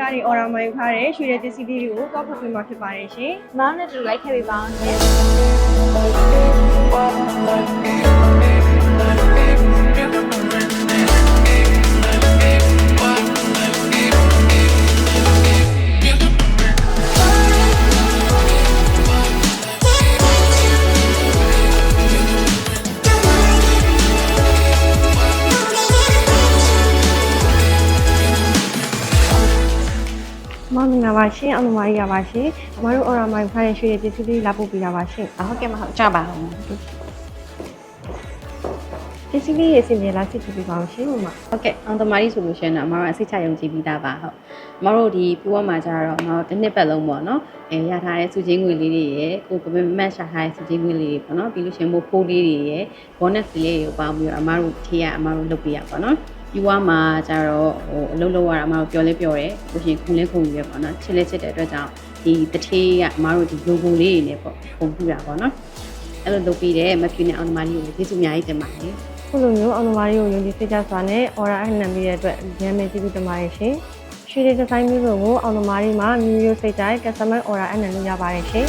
ကနေ order မှာယူထားတဲ့ရွှေတဲ့ပစ္စည်းလေးတွေကိုကောက်ဖို့ပြမှာဖြစ်ပါတယ်ရှင်။ မောင်နဲ့တူလိုက်ခဲ့ပေးပါအောင်ရှင်မင်္ဂလာပါရှင်အောင်မာရီရပါရှင်အမတို့ order မှာယူထားတဲ့ရွှေရည်ပစ္စည်းလေးလာပို့ပေးတာပါရှင် ဟုတ်ကဲ့မဟုတ်ကြပါဘူး ပစ္စည်းလေးရဲ့အစီအစဉ်လာစစ်ကြည့်ပေးပါအောင်ရှင်မမ ဟုတ်ကဲ့အောင်သမารီဆိုလို့ရှိရင်တော့အမတို့အစိတ်ချယုံကြည်ပြီးသားပါဟုတ်အမတို့ဒီပြပွဲမှာကြတော့အမတို့တစ်နှစ်ပတ်လုံးပေါ့နော်ရထားတဲ့စုချင်းငွေလေးတွေရယ်ကိုပမတ်ရှာထားတဲ့စုချင်းငွေလေးတွေပေါ့နော်ပြီးလို့ရှိရင်မို့ဖိုးလေးတွေရယ် bonus လေးတွေကိုပေါင်းပြီးတော့အမတို့ထေးရအမတို့လုပ်ပေးရပါနော်ပြပွဲမှာကြတော့အလုပ်လုပ်ရတာအမတို့ပျော်လဲပျော်တယ်လို့ရှိရင်ခုလဲခုံရယ်ပေါ့နော်ချစ်လဲချစ်တဲ့အတွက်ကြောင့်ဒီတထေးကအမတို့ဒီ logo လေးတွေနဲ့ပေါ့ပုံပြတာပေါ့နော်အဲ့လိုလုပ်ပြီးတဲ့မဖြူနဲ့အောင်သမารီကိုကျေးဇူးအများကြီးတင်ပါတယ်ခုလိုမျိုးအောင်မာရီကိုယုံကြည်စိတ်ချစွာနဲ့ order အနှံပေးတဲ့အတွက်ဉာဏ်မဲ့ကျေးဇူးတင်ပါတယ်ရှင်ရွှေရည်ဒီဇိုင်းမျိုးစုံကိုအောင်မာရီမှာမျိုးမျိုးစိတ်တိုင်း customer order အနှံလို့ရပါတယ်ရှင်